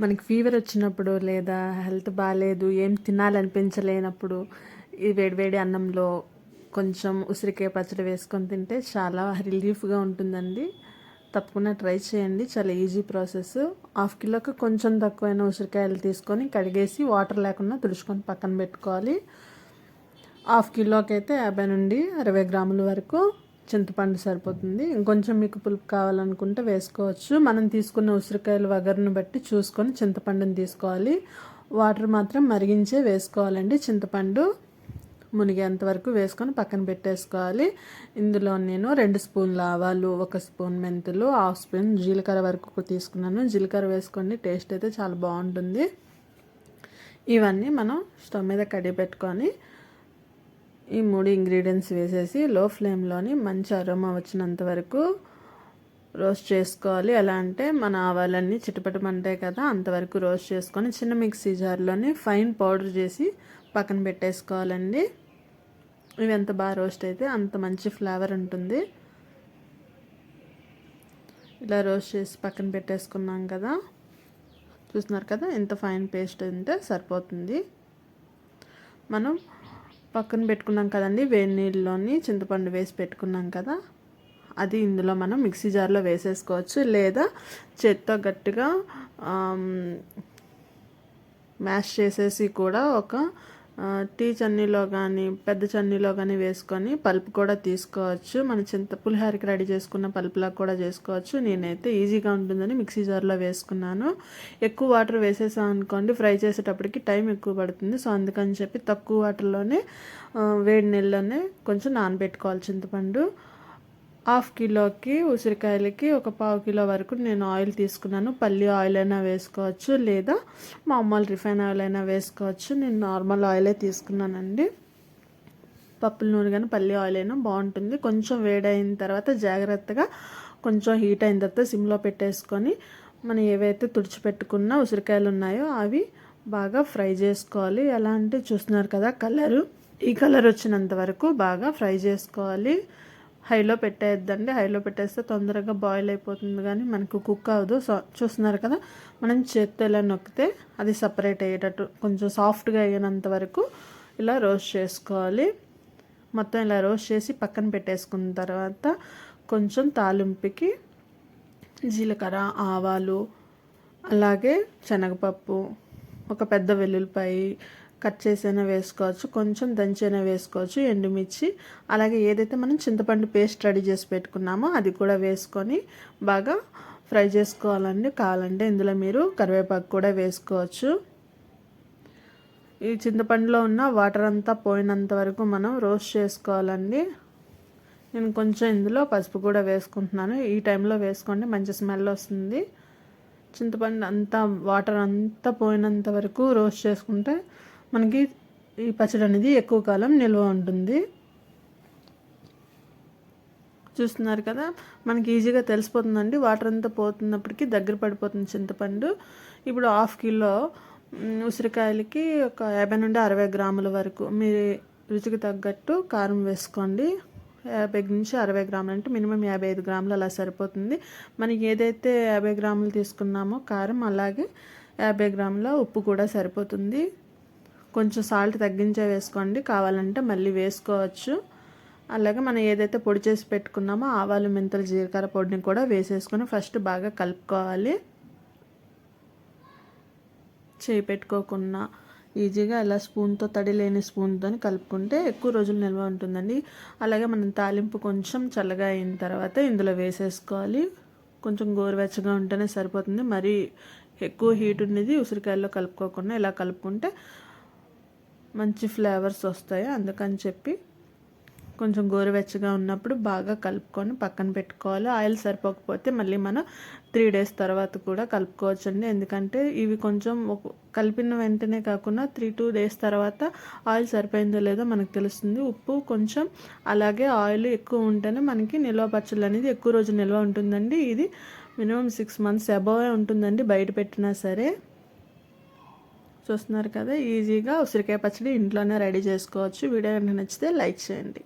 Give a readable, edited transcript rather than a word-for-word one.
మనకి ఫీవర్ వచ్చినప్పుడు లేదా హెల్త్ బాగాలేదు ఏం తినాలనిపించలేనప్పుడు ఈ వేడివేడి అన్నంలో కొంచెం ఉసిరికాయ పచ్చడి వేసుకొని తింటే చాలా రిలీఫ్గా ఉంటుందండి. తప్పకుండా ట్రై చేయండి. చాలా ఈజీ ప్రాసెస్. 1/2 కిలోకి కొంచెం తక్కువైన ఉసిరికాయలు తీసుకొని కడిగేసి వాటర్ లేకుండా తుడుచుకొని పక్కన పెట్టుకోవాలి. 1/2 కిలోకి అయితే 50 నుండి 60 గ్రాముల వరకు చింతపండు సరిపోతుంది. ఇంకొంచెం మీకు పులుపు కావాలనుకుంటే వేసుకోవచ్చు. మనం తీసుకున్న ఉసిరికాయల వగరును బట్టి చూసుకొని చింతపండుని తీసుకోవాలి. వాటర్ మాత్రం మరిగించే వేసుకోవాలండి. చింతపండు మునిగేంత వరకు వేసుకొని పక్కన పెట్టేసుకోవాలి. ఇందులో నేను 2 స్పూన్ల ఆవాలు, 1 స్పూన్ మెంతులు, 1/2 స్పూన్ జీలకర్ర వరకు తీసుకున్నాను. జీలకర్ర వేసుకోండి, టేస్ట్ అయితే చాలా బాగుంటుంది. ఇవన్నీ మనం స్టవ్ మీద కడిగి పెట్టుకొని ఈ 3 ఇంగ్రీడియంట్స్ వేసేసి లో ఫ్లేమ్లోని మంచి అరోమా వచ్చినంత వరకు రోస్ట్ చేసుకోవాలి. ఎలా అంటే మన ఆవాలన్నీ చిటపటమంటాయి కదా, అంతవరకు రోస్ట్ చేసుకొని చిన్న మిక్సీ జార్లోని ఫైన్ పౌడర్ చేసి పక్కన పెట్టేసుకోవాలండి. ఇవి ఎంత బాగా రోస్ట్ అయితే అంత మంచి ఫ్లేవర్ ఉంటుంది. ఇలా రోస్ట్ చేసి పక్కన పెట్టేసుకున్నాం కదా, చూస్తున్నారు కదా, ఎంత ఫైన్ పేస్ట్ ఉంటే సరిపోతుంది. మనం పక్కన పెట్టుకున్నాం కదండి, వేడి నీళ్ళలోని చింతపండు వేసి పెట్టుకున్నాం కదా, అది ఇందులో మనం మిక్సీ జార్లో వేసేసుకోవచ్చు. లేదా చేత్తో గట్టిగా మ్యాష్ చేసేసి కూడా ఒక టీ చన్నీలో కానీ పెద్ద చన్నీలో కానీ వేసుకొని పల్పు కూడా తీసుకోవచ్చు. మన పులిహోరకి రెడీ చేసుకున్న పల్పులా కూడా చేసుకోవచ్చు. నేనైతే ఈజీగా ఉంటుందని మిక్సీ జార్లో వేసుకున్నాను. ఎక్కువ వాటర్ వేసేసాం అనుకోండి, ఫ్రై చేసేటప్పటికి టైం ఎక్కువ పడుతుంది. సో అందుకని చెప్పి తక్కువ వాటర్లోనే వేడి నీళ్ళలోనే కొంచెం నానబెట్టుకోవాలి చింతపండు. 1/2 కిలోకి ఉసిరికాయలకి 1/4 కిలో వరకు నేను ఆయిల్ తీసుకున్నాను. పల్లి ఆయిల్ అయినా వేసుకోవచ్చు, లేదా మామూలు రిఫైన్ ఆయిల్ అయినా వేసుకోవచ్చు. నేను నార్మల్ ఆయిలే తీసుకున్నానండి. పప్పుల నూనె కానీ పల్లి ఆయిల్ అయినా బాగుంటుంది. కొంచెం వేడైన తర్వాత జాగ్రత్తగా కొంచెం హీట్ అయిన తర్వాత సిమ్లో పెట్టేసుకొని మనం ఏవైతే తుడిచిపెట్టుకున్న ఉసిరికాయలు ఉన్నాయో అవి బాగా ఫ్రై చేసుకోవాలి. ఎలా అంటే చూస్తున్నారు కదా, ఈ కలర్ వచ్చినంత వరకు బాగా ఫ్రై చేసుకోవాలి. హైలో పెట్టేద్దండి. హైలో పెట్టేస్తే తొందరగా బాయిల్ అయిపోతుంది, కానీ మనకు కుక్ అవ్వదు. చూస్తున్నారు కదా, మనం చేత్తో ఇలా నొక్కితే అది సపరేట్ అయ్యేటట్టు కొంచెం సాఫ్ట్గా అయ్యేంత వరకు ఇలా రోస్ట్ చేసుకోవాలి. మొత్తం ఇలా రోస్ట్ చేసి పక్కన పెట్టేసుకున్న తర్వాత కొంచెం తాలింపుకి జీలకర్ర, ఆవాలు, అలాగే శనగపప్పు, ఒక పెద్ద వెల్లుల్లిపాయ కట్ చేసైనా వేసుకోవచ్చు, కొంచెం దంచైనా వేసుకోవచ్చు, ఎండుమిర్చి, అలాగే ఏదైతే మనం చింతపండు పేస్ట్ రెడీ చేసి పెట్టుకున్నామో అది కూడా వేసుకొని బాగా ఫ్రై చేసుకోవాలండి. కావాలంటే ఇందులో మీరు కరివేపాకు కూడా వేసుకోవచ్చు. ఈ చింతపండులో ఉన్న వాటర్ అంతా పోయినంత వరకు మనం రోస్ట్ చేసుకోవాలండి. నేను కొంచెం ఇందులో పసుపు కూడా వేసుకుంటున్నాను. ఈ టైంలో వేసుకోండి, మంచి స్మెల్ వస్తుంది. చింతపండు అంతా వాటర్ అంతా పోయినంత వరకు రోస్ట్ చేసుకుంటే మనకి ఈ పచ్చడి అనేది ఎక్కువ కాలం నిల్వ ఉంటుంది. చూస్తున్నారు కదా, మనకి ఈజీగా తెలిసిపోతుందండి. వాటర్ అంతా పోతున్నప్పటికీ దగ్గర పడిపోతుంది చింతపండు. ఇప్పుడు 1/2 కిలో ఉసిరికాయలకి ఒక 50 నుండి 60 గ్రాముల వరకు మీ రుచికి తగ్గట్టు కారం వేసుకోండి. 50 నుంచి 60 గ్రాములు అంటే మినిమం 55 గ్రాములు అలా సరిపోతుంది. మనకి ఏదైతే 50 గ్రాములు తీసుకున్నామో కారం, అలాగే 50 గ్రాముల ఉప్పు కూడా సరిపోతుంది. కొంచెం సాల్ట్ తగ్గించే వేసుకోండి, కావాలంటే మళ్ళీ వేసుకోవచ్చు. అలాగే మనం ఏదైతే పొడి చేసి పెట్టుకున్నామో ఆవాలు, మెంతులు, జీలకర్ర పొడిని కూడా వేసేసుకొని ఫస్ట్ బాగా కలుపుకోవాలి. చేయి పెట్టుకోకుండా ఈజీగా ఇలా స్పూన్తో, తడి లేని స్పూన్తో కలుపుకుంటే ఎక్కువ రోజులు నిల్వ ఉంటుందండి. అలాగే మనం తాలింపు కొంచెం చల్లగా అయిన తర్వాత ఇందులో వేసేసుకోవాలి. కొంచెం గోరువెచ్చగా ఉంటేనే సరిపోతుంది. మరి ఎక్కువ హీట్ ఉండేది ఉసిరికాయల్లో కలుపుకోకుండా ఇలా కలుపుకుంటే మంచి ఫ్లేవర్స్ వస్తాయి. అందుకని చెప్పి కొంచెం గోరువెచ్చగా ఉన్నప్పుడు బాగా కలుపుకొని పక్కన పెట్టుకోవాలి. ఆయిల్ సరిపోకపోతే మళ్ళీ మనం 3 days తర్వాత కూడా కలుపుకోవచ్చండి. ఎందుకంటే ఇవి కొంచెం కలిపిన వెంటనే కాకుండా 3-2 days తర్వాత ఆయిల్ సరిపోయిందో లేదో మనకు తెలుస్తుంది. ఉప్పు కొంచెం అలాగే ఆయిల్ ఎక్కువ ఉంటేనే మనకి నిల్వ పచ్చళ్ళు అనేది ఎక్కువ రోజు నిల్వ ఉంటుందండి. ఇది మినిమం 6 months అబోవ్ ఉంటుందండి బయట పెట్టినా సరే. చూస్తున్నారు కదా, ఈజీగా ఉసిరికాయ పచ్చడి ఇంట్లోనే రెడీ చేసుకోవచ్చు. వీడియో నచ్చితే లైక్ చేయండి.